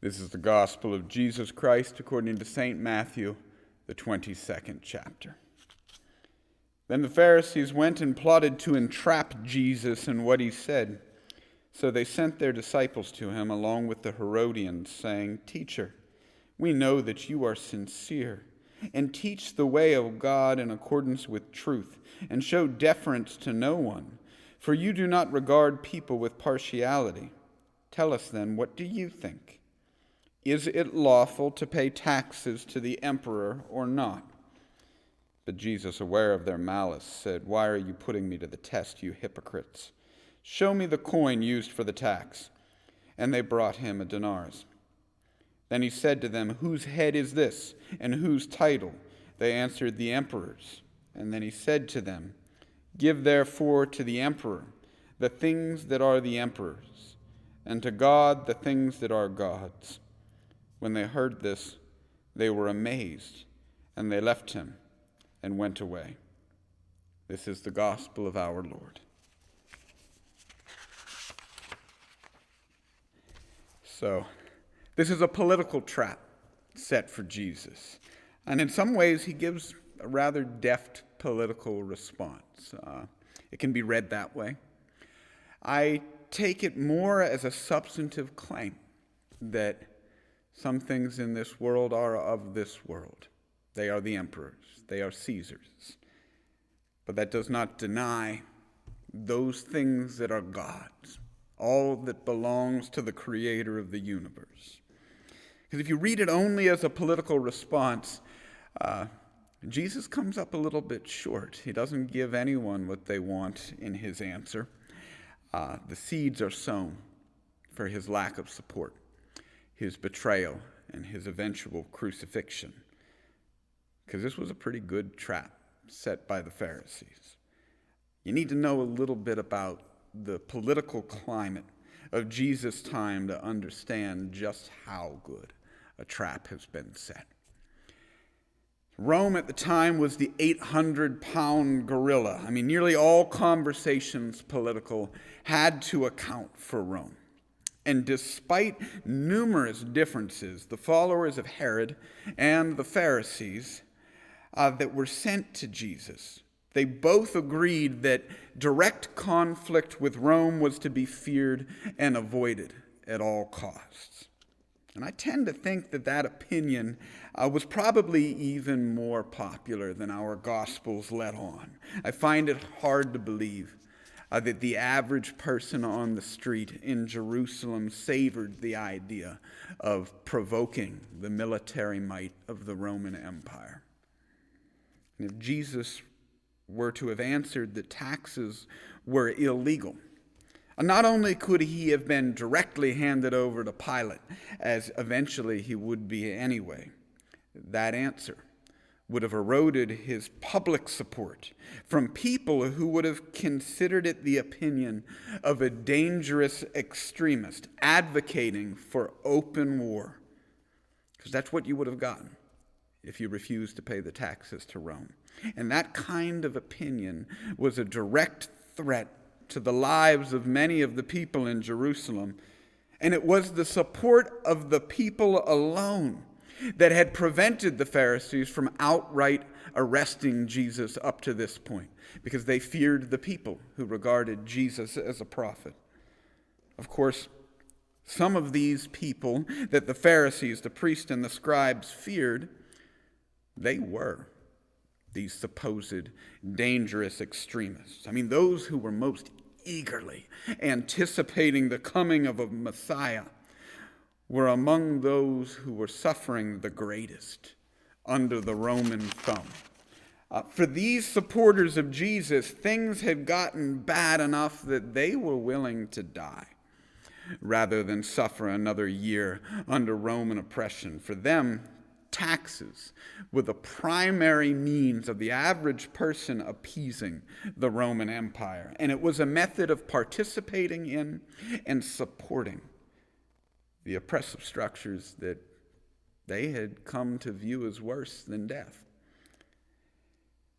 This is the gospel of Jesus Christ according to St. Matthew, the 22nd chapter. Then the Pharisees went and plotted to entrap Jesus in what he said. So they sent their disciples to him along with the Herodians, saying, "Teacher, we know that you are sincere and teach the way of God in accordance with truth and show deference to no one, for you do not regard people with partiality. Tell us then, what do you think? Is it lawful to pay taxes to the emperor or not?" But Jesus, aware of their malice, said, "Why are you putting me to the test, you hypocrites? Show me the coin used for the tax." And they brought him a denarius. Then he said to them, "Whose head is this, and whose title?" They answered, "The emperor's." And then he said to them, "Give therefore to the emperor the things that are the emperor's, and to God the things that are God's." When they heard this, they were amazed, and they left him and went away. This is the gospel of our Lord. So, this is a political trap set for Jesus. And in some ways, he gives a rather deft political response. It can be read that way. I take it more as a substantive claim that some things in this world are of this world. They are the emperors. They are Caesars. But that does not deny those things that are God's, all that belongs to the creator of the universe. Because if you read it only as a political response, Jesus comes up a little bit short. He doesn't give anyone what they want in his answer. The seeds are sown for his lack of support, his betrayal, and his eventual crucifixion. Because this was a pretty good trap set by the Pharisees. You need to know a little bit about the political climate of Jesus' time to understand just how good a trap has been set. Rome at the time was the 800-pound gorilla. Nearly all conversations political had to account for Rome. And despite numerous differences, the followers of Herod and the Pharisees that were sent to Jesus, they both agreed that direct conflict with Rome was to be feared and avoided at all costs. And I tend to think that that opinion was probably even more popular than our Gospels let on. I find it hard to believe that the average person on the street in Jerusalem savored the idea of provoking the military might of the Roman Empire. And if Jesus were to have answered that taxes were illegal, not only could he have been directly handed over to Pilate, as eventually he would be anyway, that answer would have eroded his public support from people who would have considered it the opinion of a dangerous extremist advocating for open war. Because that's what you would have gotten if you refused to pay the taxes to Rome. And that kind of opinion was a direct threat to the lives of many of the people in Jerusalem. And it was the support of the people alone that had prevented the Pharisees from outright arresting Jesus up to this point, because they feared the people who regarded Jesus as a prophet. Of course, some of these people that the Pharisees, the priests, and the scribes feared, they were these supposed dangerous extremists. Those who were most eagerly anticipating the coming of a Messiah were among those who were suffering the greatest under the Roman thumb. For these supporters of Jesus, things had gotten bad enough that they were willing to die rather than suffer another year under Roman oppression. For them, taxes were the primary means of the average person appeasing the Roman Empire. And it was a method of participating in and supporting the oppressive structures that they had come to view as worse than death.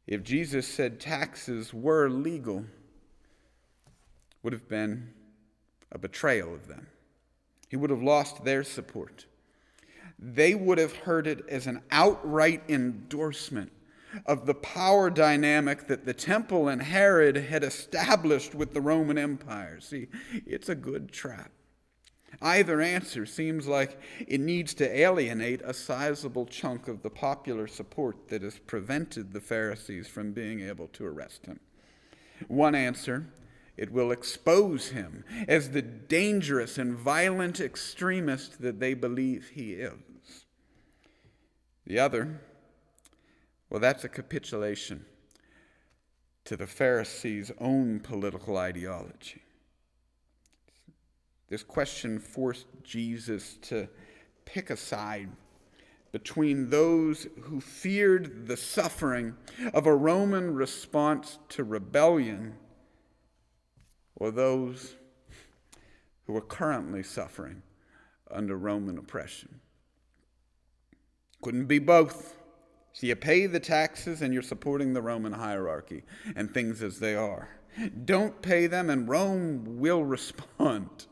If Jesus said taxes were legal, would have been a betrayal of them. He would have lost their support They would have heard it as an outright endorsement of the power dynamic that the temple and Herod had established with the Roman Empire. See, it's a good trap. Either answer seems like it needs to alienate a sizable chunk of the popular support that has prevented the Pharisees from being able to arrest him. One answer, it will expose him as the dangerous and violent extremist that they believe he is. The other, well, that's a capitulation to the Pharisees' own political ideology. This question forced Jesus to pick a side between those who feared the suffering of a Roman response to rebellion or those who are currently suffering under Roman oppression. Couldn't be both. So you pay the taxes and you're supporting the Roman hierarchy and things as they are. Don't pay them and Rome will respond.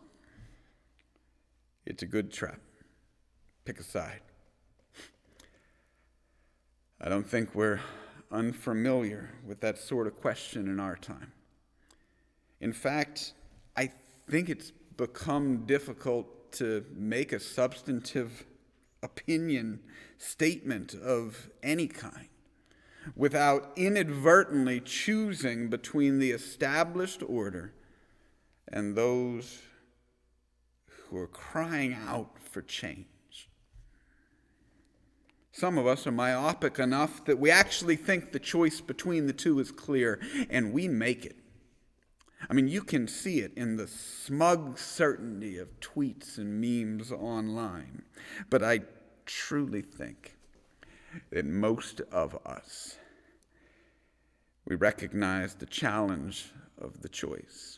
It's a good trap. Pick a side. I don't think we're unfamiliar with that sort of question in our time. In fact, I think it's become difficult to make a substantive opinion statement of any kind without inadvertently choosing between the established order and those who are crying out for change. Some of us are myopic enough that we actually think the choice between the two is clear, and we make it. I mean, you can see it in the smug certainty of tweets and memes online. But I truly think that most of us, we recognize the challenge of the choice.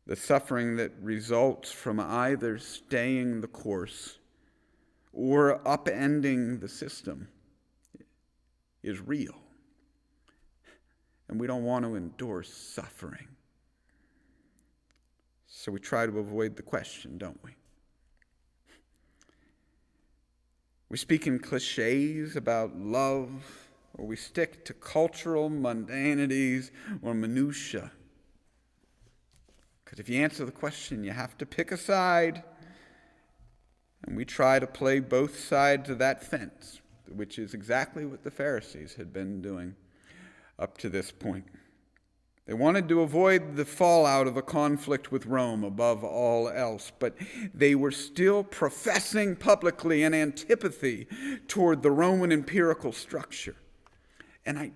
The suffering that results from either staying the course or upending the system is real. And we don't want to endorse suffering. So we try to avoid the question, don't we? We speak in cliches about love, or we stick to cultural mundanities or minutiae. Because if you answer the question, you have to pick a side. And we try to play both sides of that fence, which is exactly what the Pharisees had been doing up to this point. They wanted to avoid the fallout of a conflict with Rome above all else, but they were still professing publicly an antipathy toward the Roman imperial structure. And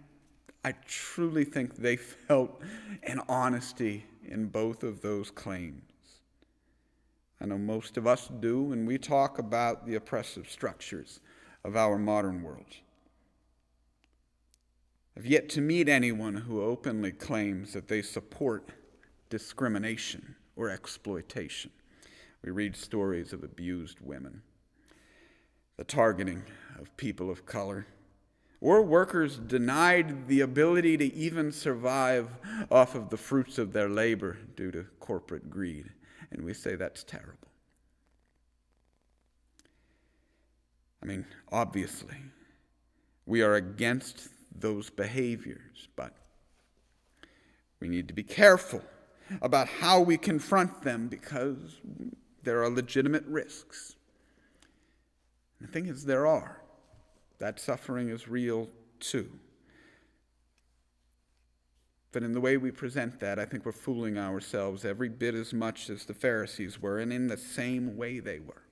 I truly think they felt an honesty in both of those claims. I know most of us do when we talk about the oppressive structures of our modern world. I've yet to meet anyone who openly claims that they support discrimination or exploitation. We read stories of abused women, the targeting of people of color, or workers denied the ability to even survive off of the fruits of their labor due to corporate greed. And we say that's terrible. I mean, obviously, we are against those behaviors, but we need to be careful about how we confront them because there are legitimate risks. The thing is, there are. That suffering is real too. But in the way we present that, I think we're fooling ourselves every bit as much as the Pharisees were, and in the same way they were.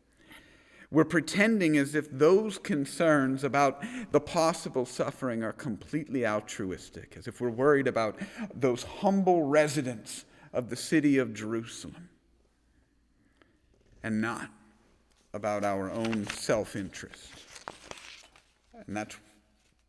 We're pretending as if those concerns about the possible suffering are completely altruistic, as if we're worried about those humble residents of the city of Jerusalem, and not about our own self-interest. And that's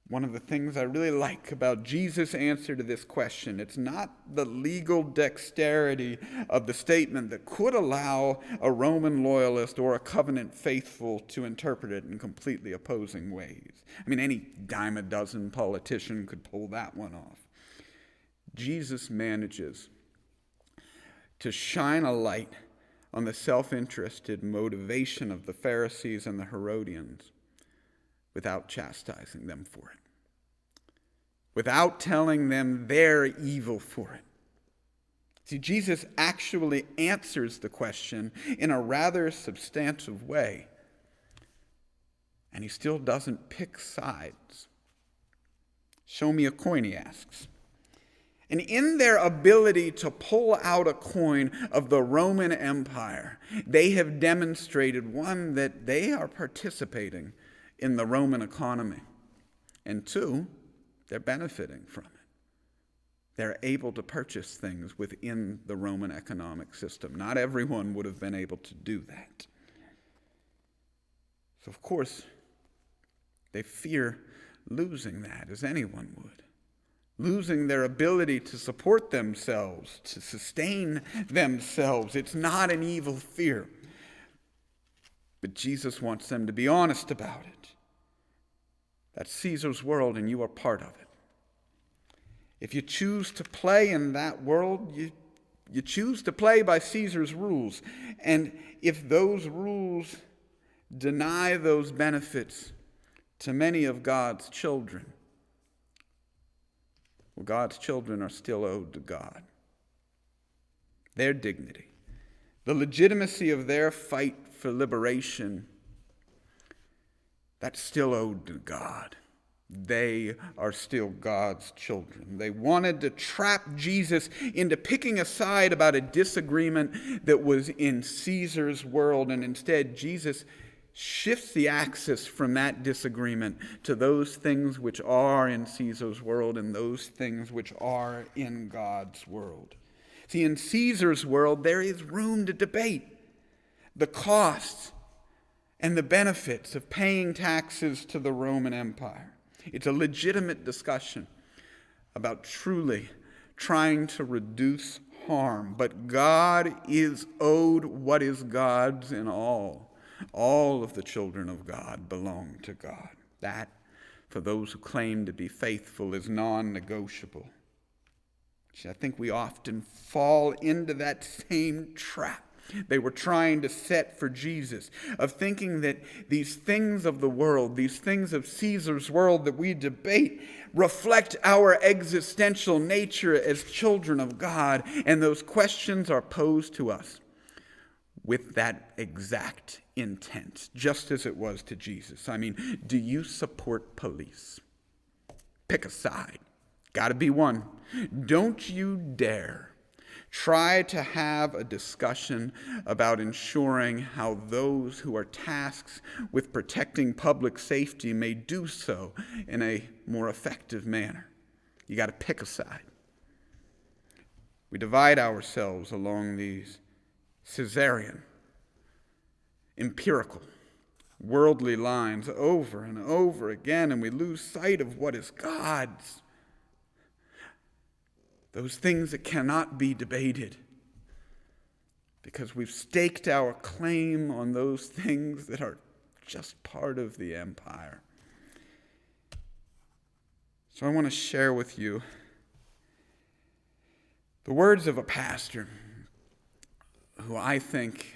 one of the things I really like about Jesus' answer to this question. It's not the legal dexterity of the statement that could allow a Roman loyalist or a covenant faithful to interpret it in completely opposing ways. I mean, any dime a dozen politician could pull that one off. Jesus manages to shine a light on the self-interested motivation of the Pharisees and the Herodians without chastising them for it, without telling them they're evil for it. See, Jesus actually answers the question in a rather substantive way, and he still doesn't pick sides. Show me a coin, he asks. And in their ability to pull out a coin of the Roman Empire, they have demonstrated, one, that they are participating in the Roman economy, and two, they're benefiting from it. They're able to purchase things within the Roman economic system. Not everyone would have been able to do that. So, of course, they fear losing that, as anyone would. Losing their ability to support themselves, to sustain themselves. It's not an evil fear. But Jesus wants them to be honest about it. That's Caesar's world, and you are part of it. If you choose to play in that world, you choose to play by Caesar's rules. And if those rules deny those benefits to many of God's children, well, God's children are still owed to God. Their dignity, the legitimacy of their fight for liberation, that's still owed to God. They are still God's children. They wanted to trap Jesus into picking a side about a disagreement that was in Caesar's world, and instead Jesus shifts the axis from that disagreement to those things which are in Caesar's world and those things which are in God's world. See, in Caesar's world, there is room to debate the costs and the benefits of paying taxes to the Roman Empire. It's a legitimate discussion about truly trying to reduce harm, but God is owed what is God's in all. All of the children of God belong to God. That, for those who claim to be faithful, is non-negotiable. I think we often fall into that same trap they were trying to set for Jesus, of thinking that these things of the world, these things of Caesar's world that we debate, reflect our existential nature as children of God, and those questions are posed to us with that exact intent, just as it was to Jesus. I mean, do you support police? Pick a side. Got to be one. Don't you dare try to have a discussion about ensuring how those who are tasked with protecting public safety may do so in a more effective manner. You got to pick a side. We divide ourselves along these Caesarean, empirical, worldly lines over and over again, and we lose sight of what is God's. Those things that cannot be debated, because we've staked our claim on those things that are just part of the empire. So I want to share with you the words of a pastor who I think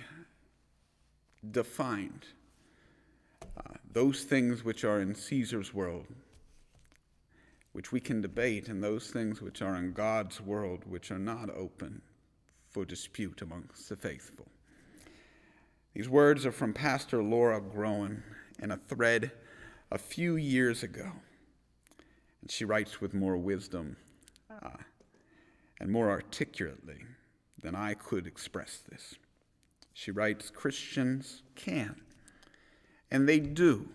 defined those things which are in Caesar's world, which we can debate, and those things which are in God's world, which are not open for dispute amongst the faithful. These words are from Pastor Laura Groen in a thread a few years ago. And she writes with more wisdom and more articulately than I could express this. She writes, Christians can, and they do,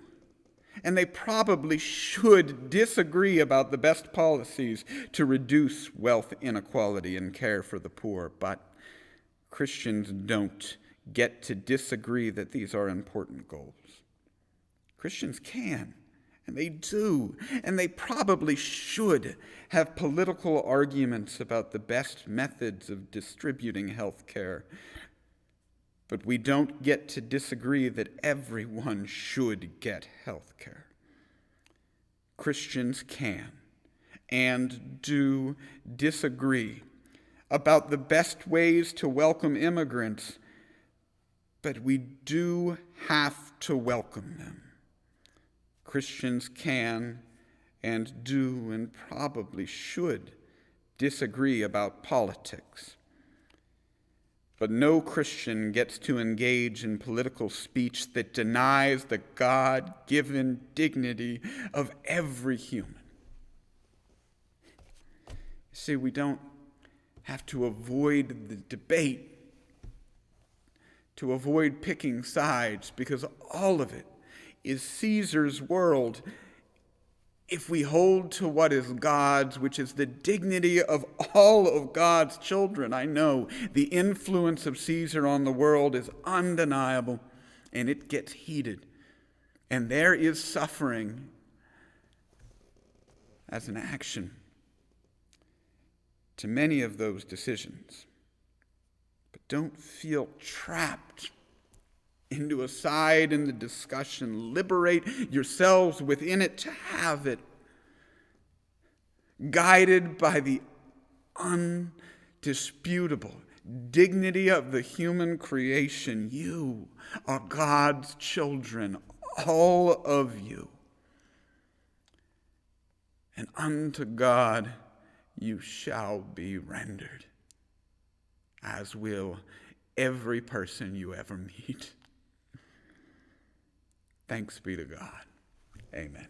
and they probably should disagree about the best policies to reduce wealth inequality and care for the poor, but Christians don't get to disagree that these are important goals. Christians can, and they do, and they probably should have political arguments about the best methods of distributing health care. But we don't get to disagree that everyone should get health care. Christians can and do disagree about the best ways to welcome immigrants, But we do have to welcome them. Christians can and do and probably should disagree about politics. But no Christian gets to engage in political speech that denies the God-given dignity of every human. See, we don't have to avoid the debate, to avoid picking sides, because all of it is Caesar's world if we hold to what is God's, which is the dignity of all of God's children. I know the influence of Caesar on the world is undeniable, and it gets heated. And there is suffering as an action to many of those decisions. But don't feel trapped into a side in the discussion. Liberate yourselves within it to have it. Guided by the undisputable dignity of the human creation, you are God's children, all of you. And unto God you shall be rendered, as will every person you ever meet. Thanks be to God. Amen.